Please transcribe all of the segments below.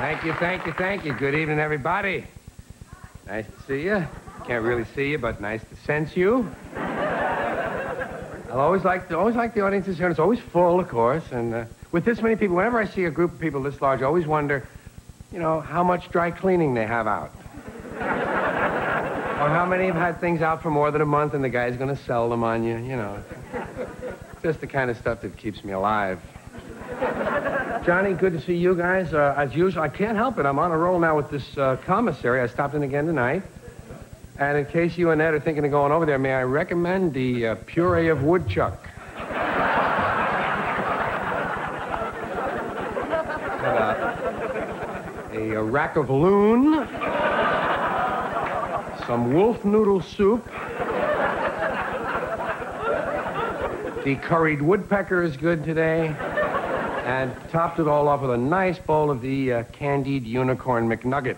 Thank you, thank you, thank you. Good evening, everybody. Nice to see you. Can't really see you, but nice to sense you. I always like the audiences here, and it's always full, of course. And with this many people, whenever I see a group of people this large, I always wonder, you know, how much dry cleaning they have out. Or how many have had things out for more than a month, and the guy's going to sell them on you, you know. Just the kind of stuff that keeps me alive. Johnny, good to see you guys. As usual, I can't help it. I'm on a roll now with this commissary. I stopped in again tonight. And in case you and Ed are thinking of going over there, may I recommend the puree of woodchuck? A rack of loon, some wolf noodle soup, the curried woodpecker is good today, and topped it all off with a nice bowl of the candied unicorn McNuggets.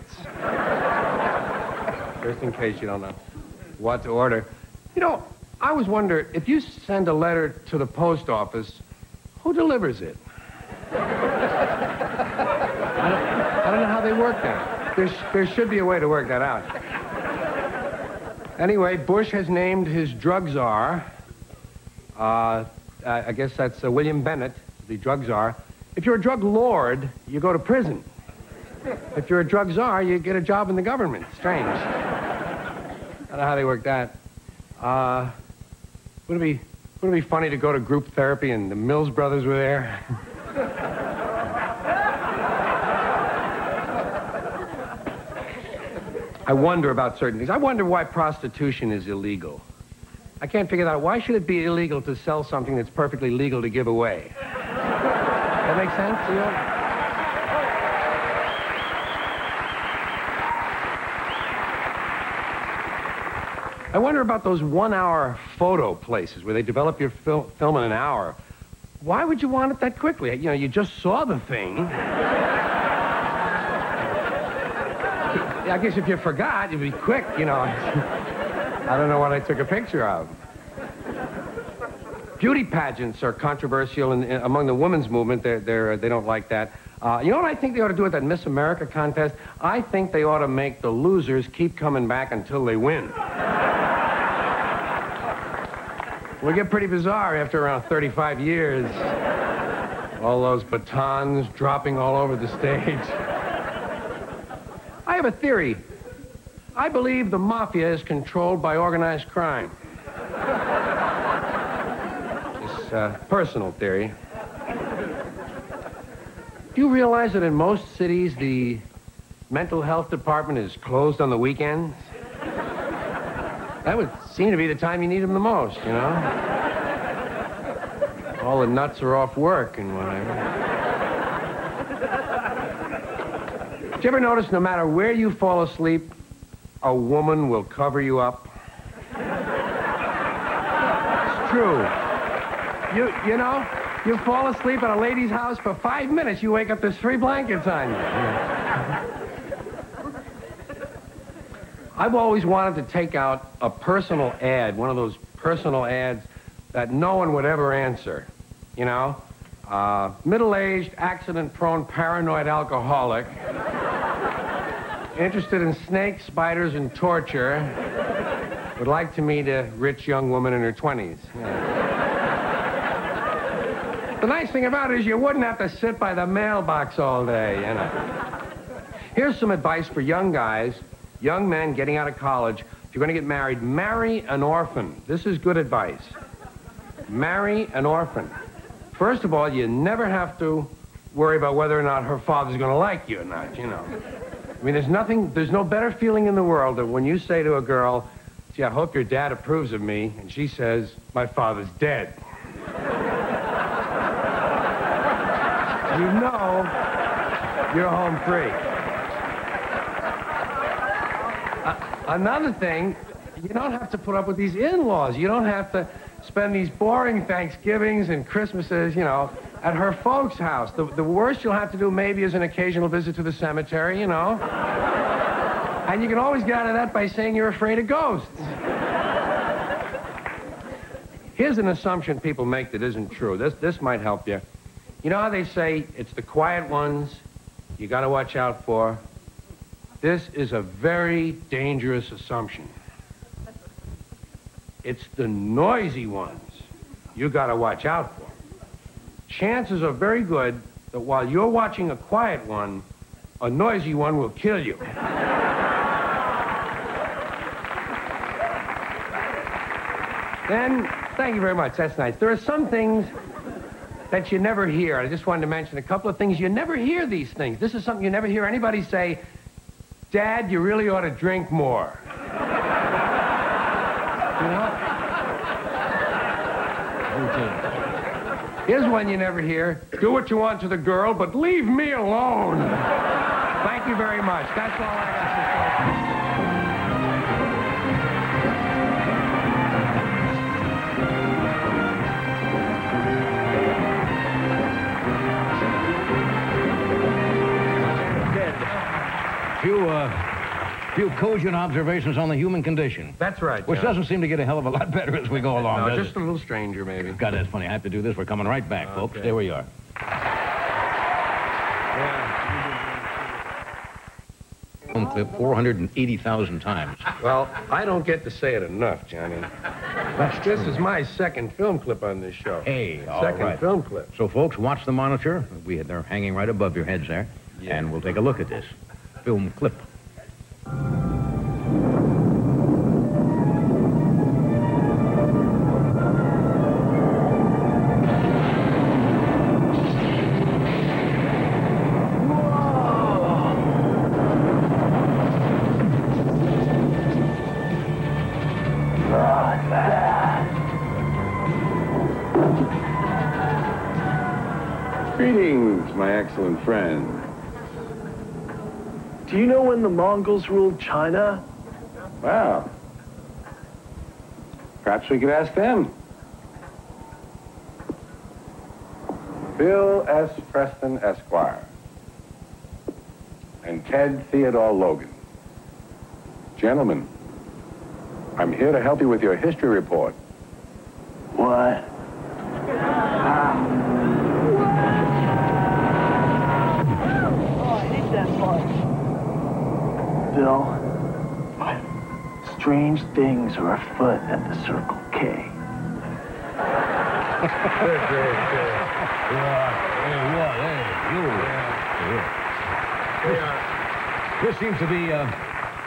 Just in case you don't know what to order. You know, I always wonder, if you send a letter to the post office, who delivers it? I don't know how they work that. There should be a way to work that out. Anyway, Bush has named his drug czar. I guess that's William Bennett, the drug czar. If you're a drug lord, you go to prison. If you're a drug czar, you get a job in the government. Strange. I don't know how they work that. Wouldn't it be funny to go to group therapy and the Mills brothers were there? I wonder about certain things. I wonder why prostitution is illegal. I can't figure that out. Why should it be illegal to sell something that's perfectly legal to give away? That make sense? You know? I wonder about those 1-hour photo places where they develop your film in an hour. Why would you want it that quickly? You know, you just saw the thing. I guess if you forgot, you'd be quick, you know. I don't know what I took a picture of. Beauty pageants are controversial among the women's movement. They don't like that. You know what I think they ought to do with that Miss America contest? I think they ought to make the losers keep coming back until they win. We get pretty bizarre after around 35 years. All those batons dropping all over the stage. I have a theory. I believe the mafia is controlled by organized crime. It's a personal theory. Do you realize that in most cities, the mental health department is closed on the weekends? That would seem to be the time you need them the most, you know? All the nuts are off work and whatever. Did you ever notice no matter where you fall asleep, a woman will cover you up? It's true. You know, you fall asleep at a lady's house for 5 minutes, you wake up, there's 3 blankets on you. I've always wanted to take out a personal ad, one of those personal ads that no one would ever answer, you know? Middle-aged, accident-prone, paranoid alcoholic, interested in snakes, spiders, and torture, would like to meet a rich young woman in her 20s. You know. The nice thing about it is you wouldn't have to sit by the mailbox all day, you know. Here's some advice for young guys, young men getting out of college. If you're going to get married, marry an orphan. This is good advice. Marry an orphan. First of all, you never have to worry about whether or not her father's going to like you or not, you know. I mean, there's no better feeling in the world than when you say to a girl, gee, I hope your dad approves of me, and she says, my father's dead. You know you're home free. Another thing, you don't have to put up with these in-laws. You don't have to spend these boring Thanksgivings and Christmases, you know, at her folks' house. The worst you'll have to do maybe is an occasional visit to the cemetery, you know. And you can always get out of that by saying you're afraid of ghosts. Here's an assumption people make that isn't true. This might help you. You know how they say it's the quiet ones you got to watch out for. This is a very dangerous assumption. It's the noisy ones you got to watch out for. Chances are very good that while you're watching a quiet one, a noisy one will kill you. Then, thank you very much. That's nice. There are some things that you never hear. I just wanted to mention a couple of things. You never hear these things. This is something you never hear anybody say, Dad, you really ought to drink more. You know? Here's one you never hear. Do what you want to the girl, but leave me alone. Thank you very much. That's all I got to say. Few cogent observations on the human condition. That's right, which doesn't seem to get a hell of a lot better as we go along, no, does just it? a little stranger, maybe. God, that's funny. I have to do this. We're coming right back, folks. There we are. Home clip 480,000 times. Well, I don't get to say it enough, Johnny. This is my second film clip on this show. Hey, all second right. film clip. So, folks, watch the monitor. They're hanging right above your heads there. Yeah. And we'll take a look at this film clip. Greetings, my excellent friend. Do you know when the Mongols ruled China? Well, perhaps we could ask them. Bill S. Preston, Esquire, and Ted Theodore Logan. Gentlemen, I'm here to help you with your history report. What? Oh, I hate that part. Bill, strange things are afoot at the Circle K. This seems to be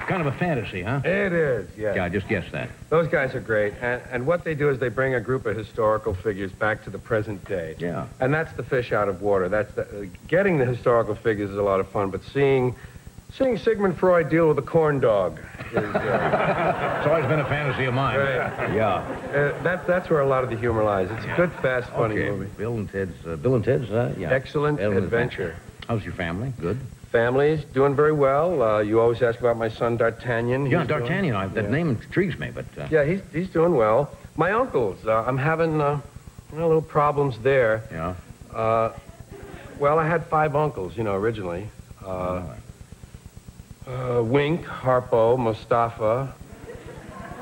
kind of a fantasy, huh? It is, yeah. Yeah, I just guessed that. Those guys are great. And what they do is they bring a group of historical figures back to the present day. Yeah. And that's the fish out of water. Getting the historical figures is a lot of fun, but seeing Sigmund Freud deal with a corn dog is... It's always been a fantasy of mine. Right. Yeah. That's where a lot of the humor lies. It's a good, fast, funny movie. Bill and Ted's, yeah. Excellent adventure. How's your family? Good? Family's doing very well. You always ask about my son, D'Artagnan. Yeah, D'Artagnan. That name intrigues me, but... Yeah, he's doing well. My uncles, I'm having little problems there. Yeah? Well, I had 5 uncles, originally. Wink, Harpo, Mustafa,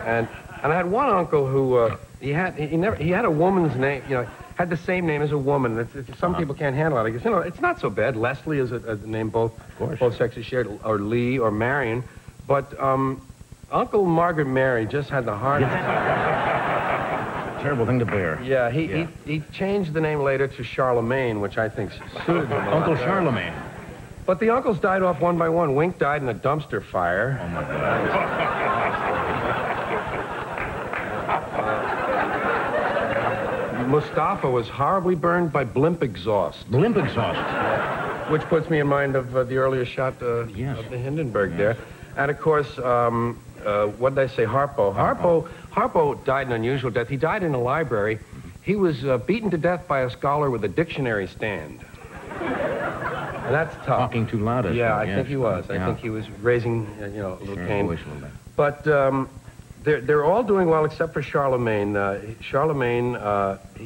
and I had one uncle who he had a woman's name, had the same name as a woman. Some people can't handle it. I guess it's not so bad. Leslie is a name both sexes shared, or Lee or Marion, but Uncle Margaret Mary just had the hardest. Terrible thing to bear. Yeah, he changed the name later to Charlemagne, which I think suited him. Uncle Charlemagne. But the uncles died off one by one. Wink died in a dumpster fire. Oh, my God. Mustafa was horribly burned by blimp exhaust. Blimp exhaust. Which puts me in mind of the earlier shot of the Hindenburg there. And, of course, what did I say, Harpo? Harpo died an unusual death. He died in a library. He was beaten to death by a scholar with a dictionary stand. And that's tough. Talking too loud. Yeah, I think he was. I think he was raising, a little cane. But they're all doing well except for Charlemagne. Charlemagne,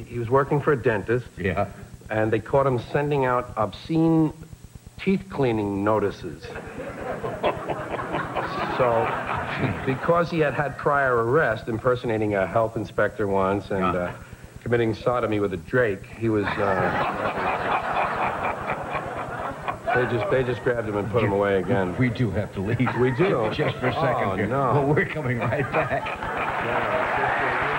he was working for a dentist. Yeah. And they caught him sending out obscene teeth cleaning notices. So, because he had prior arrest, impersonating a health inspector once and committing sodomy with a drake, he was... They just grabbed him and put him away again. We do have to leave. We do? Just for a second Oh, here. no. Well, we're coming right back. Yeah,